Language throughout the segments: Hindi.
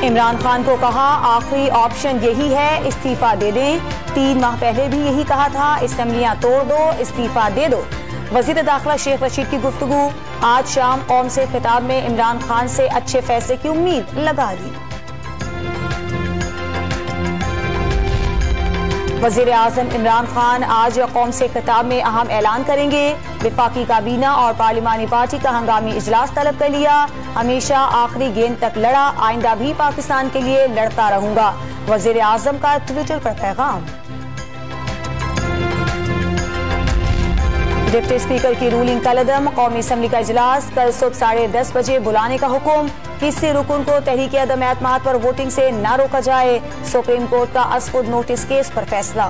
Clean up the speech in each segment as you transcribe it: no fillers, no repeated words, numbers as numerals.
इमरान खान को कहा आखिरी ऑप्शन यही है, इस्तीफा दे दें। 3 माह पहले भी यही कहा था, असेंबलियां तोड़ दो, इस्तीफा दे दो। वजीर दाखिला शेख रशीद की गुफ्तगू। आज शाम कौम से खिताब में इमरान खान से अच्छे फैसले की उम्मीद लगा दी। वजीर आजम इमरान खान आज कौम से खिताब में अहम ऐलान करेंगे। विफाकी काबीना और पार्लिमानी पार्टी का हंगामी इजलास तलब कर लिया। हमेशा आखिरी गेंद तक लड़ा, आइंदा भी पाकिस्तान के लिए लड़ता रहूंगा। वजीर आजम का ट्विटर पर पैगाम। डिप्टी स्पीकर की रूलिंग कलअदम। कौमी असम्बली का इजलास कल सुबह 10:30 बजे बुलाने का हुक्म। किसी रुकन को तहरीक अदम एतमाद पर वोटिंग से न रोका जाए। सुप्रीम कोर्ट का असफुद नोटिस केस पर फैसला।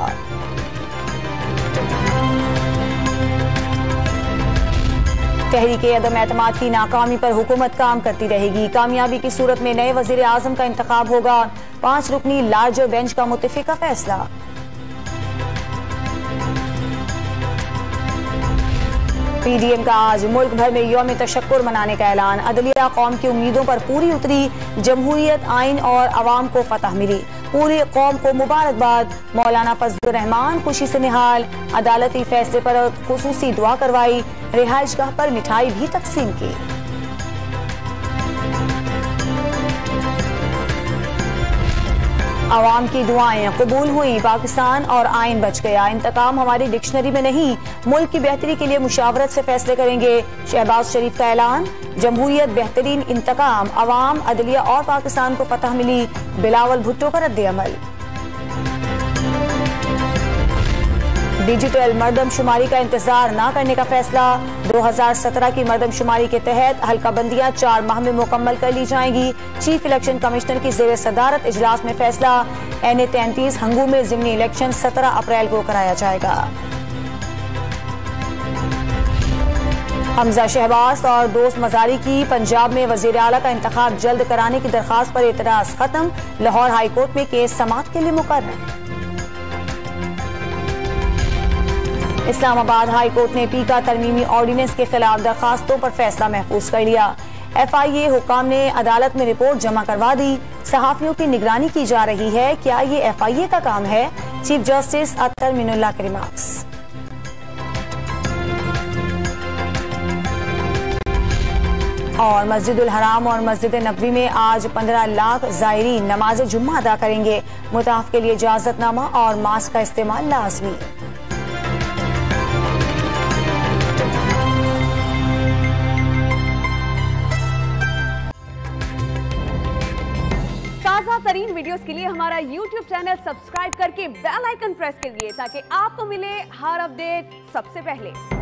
तहरीक अदम एतमाद की नाकामी पर हुकूमत काम करती रहेगी। कामयाबी की सूरत में नए वजीर आजम का इंतखाब होगा। 5 रुकनी लार्जर बेंच का मुत्तफिका फैसला। पीडीएम का आज मुल्क भर में यौम तशक्कुर मनाने का ऐलान। अदलिया कौम की उम्मीदों पर पूरी उतरी। जमहूरियत, आइन और अवाम को फतह मिली। पूरी कौम को मुबारकबाद। मौलाना फजलुर रहमान खुशी से निहाल। अदालती फैसले पर खुसूसी दुआ करवाई। रिहाइशगाह पर मिठाई भी तकसीम की। अवाम की दुआएं कबूल हुई। पाकिस्तान और आइन बच गया। इंतकाम हमारी डिक्शनरी में नहीं, मुल्क की बेहतरी के लिए मुशावरत से फैसले करेंगे। शहबाज शरीफ का ऐलान। जमहूरियत, बेहतरीन इंतकाम, अवाम, अदलिया और पाकिस्तान को फतह मिली। बिलावल भुट्टो का रद्द-ए-अमल। डिजिटल मर्दमशुमारी का इंतजार न करने का फैसला। 2017 की मर्दमशुमारी के तहत हल्काबंदियां 4 माह में मुकम्मल कर ली जाएंगी। चीफ इलेक्शन कमिश्नर की जेर सदारत इजलास में फैसला। NA 33 हंगू में जिमनी इलेक्शन 17 अप्रैल को कराया जाएगा। हमजा शहबाज और दोस्त मजारी की पंजाब में वजीर आला का इंतखाब जल्द कराने की दरखास्त पर एतराज खत्म। लाहौर हाई कोर्ट में केस समाअत के लिए मुकर्रर। इस्लामाबाद हाई कोर्ट ने पीका तरमीमी ऑर्डिनेंस के खिलाफ दरखास्तों पर फैसला महफूज कर लिया। FIA हुकाम ने अदालत में रिपोर्ट जमा करवा दी। सहाफियों की निगरानी की जा रही है। क्या ये FIA का काम है? चीफ जस्टिस अत्तर मिनुल्लाह के रिमार्क्स। और मस्जिदुल हराम और मस्जिद नबवी में आज 15 लाख ज़ायरीन नमाज जुम्मा अदा करेंगे। मुताफ के लिए इजाजतनामा और मास्क का इस्तेमाल लाजमी। ताज़ा तरीन वीडियोस के लिए हमारा YouTube चैनल सब्सक्राइब करके बेल आइकन प्रेस करिए ताकि आपको मिले हर अपडेट सबसे पहले।